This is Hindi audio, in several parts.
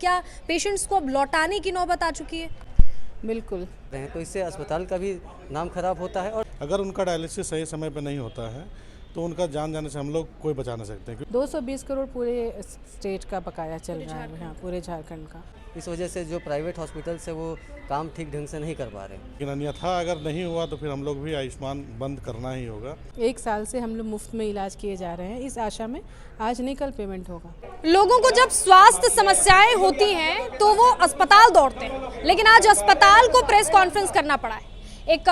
क्या पेशेंट्स को अब लौटाने की नौबत आ चुकी है? बिल्कुल। तो इससे अस्पताल का भी नाम खराब होता है और अगर उनका डायलिसिस सही समय पर नहीं होता है तो उनका जान जाने से हम लोग कोई बचा नहीं सकते हैं। 220 करोड़ पूरे स्टेट का बकाया चल रहा है, हाँ, पूरे झारखंड का। इस वजह से जो प्राइवेट हॉस्पिटल्स है वो काम ठीक ढंग से नहीं कर पा रहे हैं। लेकिन अन्यथा अगर नहीं हुआ तो फिर हम लोग भी आयुष्मान बंद करना ही होगा। 1 साल से हम लोग मुफ्त में इलाज किए जा रहे हैं, इस आशा में आज नहीं कल पेमेंट होगा। लोगों को जब स्वास्थ्य समस्याएं होती हैं तो वो अस्पताल दौड़ते हैं, लेकिन आज अस्पताल को प्रेस कॉन्फ्रेंस करना पड़ा है। एक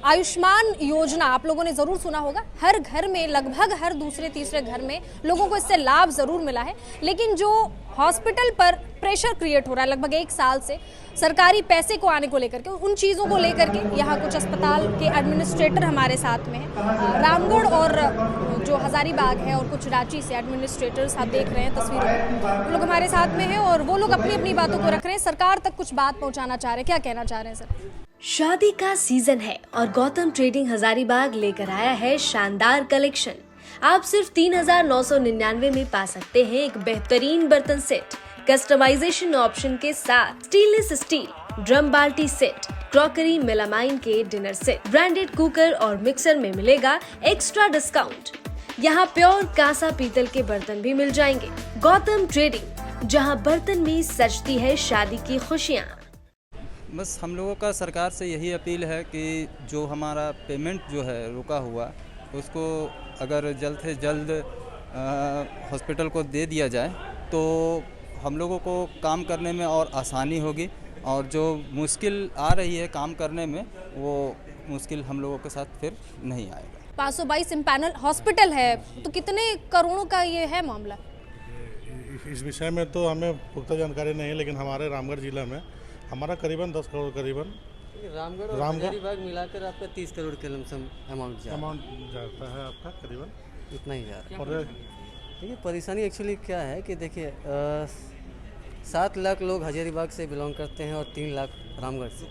आयुष्मान योजना आप लोगों ने जरूर सुना होगा, हर घर में, लगभग हर दूसरे तीसरे घर में लोगों को इससे लाभ जरूर मिला है, लेकिन जो हॉस्पिटल पर प्रेशर क्रिएट हो रहा है लगभग 1 साल से सरकारी पैसे को आने को लेकर के, उन चीज़ों को लेकर के यहाँ कुछ अस्पताल के एडमिनिस्ट्रेटर हमारे साथ में हैं। रामगढ़ और जो हजारीबाग है और कुछ रांची से एडमिनिस्ट्रेटर्स आप देख रहे हैं तस्वीरों में, वो लोग हमारे साथ में हैं और वो लोग अपनी अपनी बातों को रख रहे हैं, सरकार तक कुछ बात पहुँचाना चाह रहे हैं। क्या कहना चाह रहे हैं सर? शादी का सीजन है और गौतम ट्रेडिंग हजारीबाग लेकर आया है शानदार कलेक्शन। आप सिर्फ 3,999 में पा सकते हैं एक बेहतरीन बर्तन सेट, कस्टमाइजेशन ऑप्शन के साथ स्टेनलेस स्टील ड्रम बाल्टी सेट, क्रॉकरी मेलामाइन के डिनर सेट, ब्रांडेड कुकर और मिक्सर में मिलेगा एक्स्ट्रा डिस्काउंट। यहाँ प्योर कांसा पीतल के बर्तन भी मिल जाएंगे। गौतम ट्रेडिंग, जहाँ बर्तन में सजती है शादी की खुशियाँ। बस हम लोगों का सरकार से यही अपील है कि जो हमारा पेमेंट जो है रुका हुआ, उसको अगर जल्द से जल्द हॉस्पिटल को दे दिया जाए तो हम लोगों को काम करने में और आसानी होगी, और जो मुश्किल आ रही है काम करने में वो मुश्किल हम लोगों के साथ फिर नहीं आएगा। 522 इम्पैनल हॉस्पिटल है तो कितने करोड़ों का ये है मामला? इस विषय में तो हमें पुख्ता जानकारी नहीं है, लेकिन हमारे रामगढ़ जिला में हमारा करीबन 10 करोड़ करीबन रामगढ़ और हजारीबाग मिलाकर आपका 30 करोड़ के लमसम अमाउंट जाता है आपका करीबन इतना ही जा रहा है। और देखिए परेशानी एक्चुअली क्या है कि देखिए 7 लाख लोग हजारीबाग से बिलोंग करते हैं और 3 लाख रामगढ़ से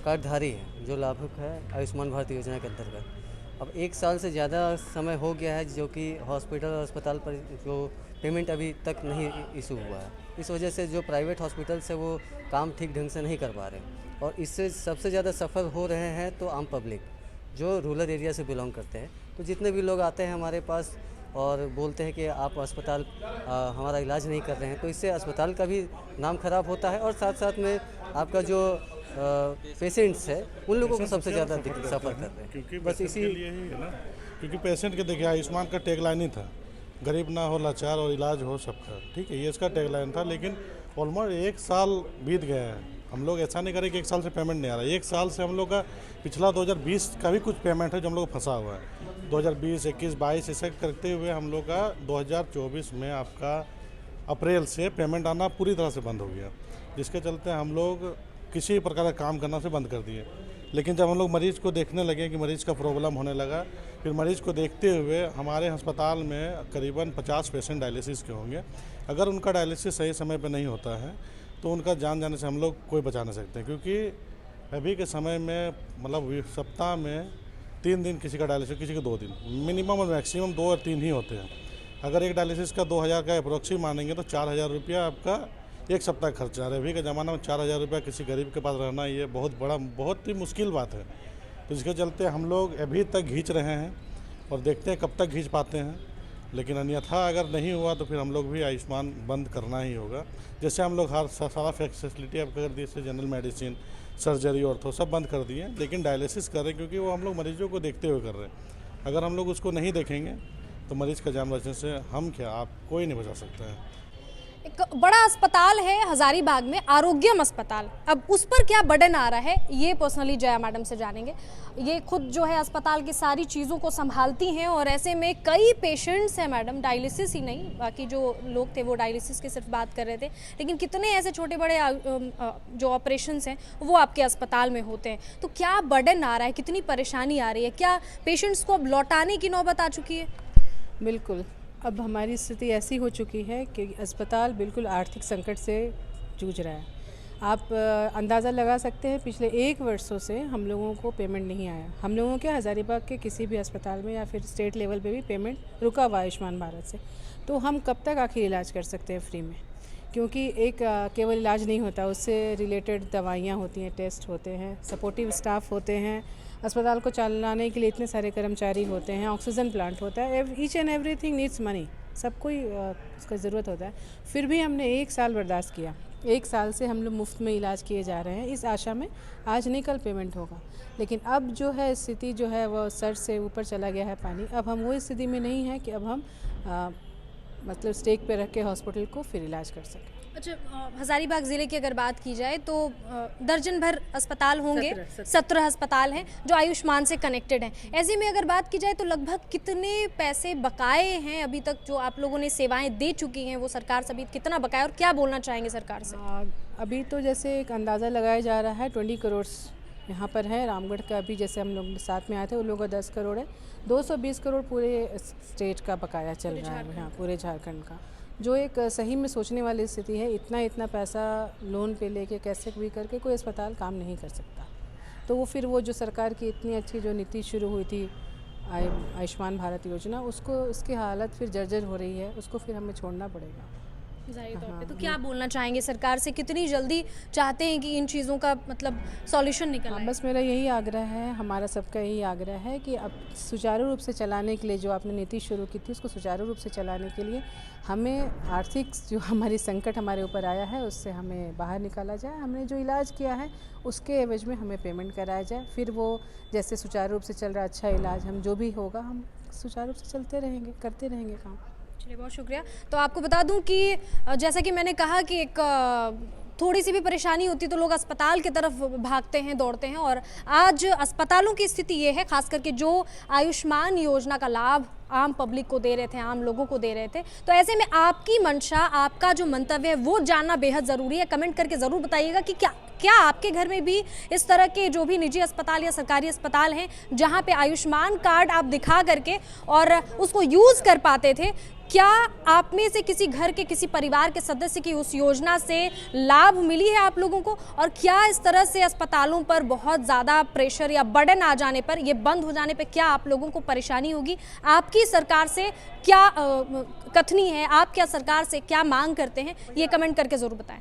कार्डधारी है जो लाभुक है आयुष्मान भारत योजना के अंतर्गत। अब 1 साल से ज़्यादा समय हो गया है जो कि हॉस्पिटल और अस्पताल पर जो पेमेंट अभी तक नहीं इशू हुआ है। इस वजह से जो प्राइवेट हॉस्पिटल्स है वो काम ठीक ढंग से नहीं कर पा रहे हैं, और इससे सबसे ज़्यादा सफ़र हो रहे हैं तो आम पब्लिक जो रूरल एरिया से बिलोंग करते हैं। तो जितने भी लोग आते हैं हमारे पास और बोलते हैं कि आप अस्पताल हमारा इलाज नहीं कर रहे हैं, तो इससे अस्पताल का भी नाम खराब होता है और साथ साथ में आपका जो पेशेंट्स है उन लोगों को सबसे ज़्यादा सफ़र कर रहे हैं। क्योंकि बस इसी लिए ही है ना, क्योंकि पेशेंट के देखिए आयुष्मान का टैगलाइन ही था, गरीब ना हो लाचार और इलाज हो सबका, ठीक है, ये इसका टैगलाइन था। लेकिन ऑलमोस्ट 1 साल बीत गया है, हम लोग ऐसा नहीं करें कि 1 साल से पेमेंट नहीं आ रहा है। 1 साल से हम लोग का पिछला 2020 का भी कुछ पेमेंट है जो हम लोग फंसा हुआ है। 2020, 21, 22 ऐसे करते हुए हम लोग का 2024 में आपका अप्रैल से पेमेंट आना पूरी तरह से बंद हो गया, जिसके चलते हम लोग किसी प्रकार का काम करना से बंद कर दिए। लेकिन जब हम लोग मरीज को देखने लगे कि मरीज का प्रॉब्लम होने लगा, फिर मरीज को देखते हुए हमारे अस्पताल में करीबन 50 पेशेंट डायलिसिस के होंगे। अगर उनका डायलिसिस सही समय पर नहीं होता है तो उनका जान जाने से हम लोग कोई बचा नहीं सकते, क्योंकि अभी के समय में मतलब सप्ताह में 3 दिन किसी का डायलिसिस, किसी के 2 दिन, मिनिमम और मैक्सिमम 2 और 3 ही होते हैं। अगर एक डायलिसिस का 2000 का अप्रोक्सीमेट मानेंगे तो 4000 रुपया आपका 1 सप्ताह खर्चा है। अभी के ज़माना में 4000 रुपया किसी गरीब के पास रहना ये बहुत ही मुश्किल बात है। तो इसके चलते हम लोग अभी तक खींच रहे हैं और देखते हैं कब तक खींच पाते हैं, लेकिन अन्यथा अगर नहीं हुआ तो फिर हम लोग भी आयुष्मान बंद करना ही होगा। जैसे हम लोग हर सारा फैसिलिटी अब कर दिए, जैसे जनरल मेडिसिन, सर्जरी, ऑर्थो सब बंद कर दिए, लेकिन डायलिसिस कर रहे हैं क्योंकि वो हम लोग मरीजों को देखते हुए कर रहे हैं। अगर हम लोग उसको नहीं देखेंगे तो मरीज़ का जान बचने से हम क्या, आप कोई नहीं बचा सकता है। एक बड़ा अस्पताल है हजारीबाग में, आरोग्यम अस्पताल, अब उस पर क्या बर्डन आ रहा है ये पर्सनली जया मैडम से जानेंगे। ये खुद जो है अस्पताल की सारी चीज़ों को संभालती हैं और ऐसे में कई पेशेंट्स हैं मैडम, डायलिसिस ही नहीं, बाकी जो लोग थे वो डायलिसिस की सिर्फ बात कर रहे थे, लेकिन कितने ऐसे छोटे बड़े जो ऑपरेशंस हैं वो आपके अस्पताल में होते हैं। तो क्या बर्डन आ रहा है, कितनी परेशानी आ रही है, क्या पेशेंट्स को अब लौटाने की नौबत आ चुकी है? बिल्कुल, अब हमारी स्थिति ऐसी हो चुकी है कि अस्पताल बिल्कुल आर्थिक संकट से जूझ रहा है। आप अंदाज़ा लगा सकते हैं पिछले 1 वर्षों से हम लोगों को पेमेंट नहीं आया। हम लोगों के हजारीबाग के किसी भी अस्पताल में या फिर स्टेट लेवल पे भी पेमेंट रुका हुआ आयुष्मान भारत से। तो हम कब तक आखिर इलाज कर सकते हैं फ्री में? क्योंकि एक केवल इलाज नहीं होता, उससे रिलेटेड दवाइयाँ होती हैं, टेस्ट होते हैं, सपोर्टिव स्टाफ होते हैं, अस्पताल को चलाने के लिए इतने सारे कर्मचारी होते हैं, ऑक्सीजन प्लांट होता है, each and everything needs money, सब कोई उसका ज़रूरत होता है। फिर भी हमने 1 साल बर्दाश्त किया, 1 साल से हम लोग मुफ्त में इलाज किए जा रहे हैं इस आशा में आज नहीं कल पेमेंट होगा। लेकिन अब जो है स्थिति जो है वो सर से ऊपर चला गया है पानी। अब हम वो स्थिति में नहीं है कि अब हम मतलब स्टेक पे रख के हॉस्पिटल को फिर इलाज कर सकें। अच्छा, हज़ारीबाग ज़िले की अगर बात की जाए तो दर्जन भर अस्पताल होंगे, 17 अस्पताल हैं जो आयुष्मान से कनेक्टेड हैं। ऐसे में अगर बात की जाए तो लगभग कितने पैसे बकाए हैं अभी तक जो आप लोगों ने सेवाएं दे चुकी हैं, वो सरकार से अभी कितना बकाया और क्या बोलना चाहेंगे सरकार से? अभी तो जैसे एक अंदाज़ा लगाया जा रहा है 20 करोड़ यहाँ पर है। रामगढ़ का अभी जैसे हम लोग साथ में आए थे उन लोगों का 10 करोड़ है। 220 करोड़ पूरे स्टेट का बकाया चल रहा है यहाँ, पूरे झारखंड का, जो एक सही में सोचने वाली स्थिति है। इतना पैसा लोन पे लेके कैसे भी करके कोई अस्पताल काम नहीं कर सकता। तो वो फिर वो जो सरकार की इतनी अच्छी जो नीति शुरू हुई थी आयुष्मान भारत योजना, उसको उसकी हालत फिर जर्जर हो रही है, उसको फिर हमें छोड़ना पड़ेगा। ज़ाहिर तौर पे तो क्या बोलना चाहेंगे सरकार से, कितनी जल्दी चाहते हैं कि इन चीज़ों का मतलब सॉल्यूशन निकल आए? बस मेरा यही आग्रह है, हमारा सबका यही आग्रह है कि अब सुचारू रूप से चलाने के लिए जो आपने नीति शुरू की थी उसको सुचारू रूप से चलाने के लिए हमें आर्थिक जो हमारी संकट हमारे ऊपर आया है उससे हमें बाहर निकाला जाए। हमने जो इलाज किया है उसके एवज में हमें पेमेंट कराया जाए। फिर वो जैसे सुचारू रूप से चल रहा अच्छा इलाज, हम जो भी होगा हम सुचारू रूप से चलते रहेंगे, करते रहेंगे काम। चलिए, बहुत शुक्रिया। तो आपको बता दूं कि जैसा कि मैंने कहा कि एक थोड़ी सी भी परेशानी होती तो लोग अस्पताल की तरफ भागते हैं, दौड़ते हैं, और आज अस्पतालों की स्थिति ये है, खास करके जो आयुष्मान योजना का लाभ आम पब्लिक को दे रहे थे, आम लोगों को दे रहे थे। तो ऐसे में आपकी मंशा, आपका जो मंतव्य है वो जानना बेहद ज़रूरी है। कमेंट करके ज़रूर बताइएगा कि क्या आपके घर में भी इस तरह के जो भी निजी अस्पताल या सरकारी अस्पताल हैं जहां पे आयुष्मान कार्ड आप दिखा करके और उसको यूज़ कर पाते थे, क्या आप में से किसी घर के किसी परिवार के सदस्य की उस योजना से लाभ मिली है आप लोगों को, और क्या इस तरह से अस्पतालों पर बहुत ज़्यादा प्रेशर या बर्डन आ जाने पर, ये बंद हो जाने पर क्या आप लोगों को परेशानी होगी? आपकी सरकार से क्या कथनी है, आप क्या सरकार से क्या मांग करते हैं, ये कमेंट करके ज़रूर बताएं।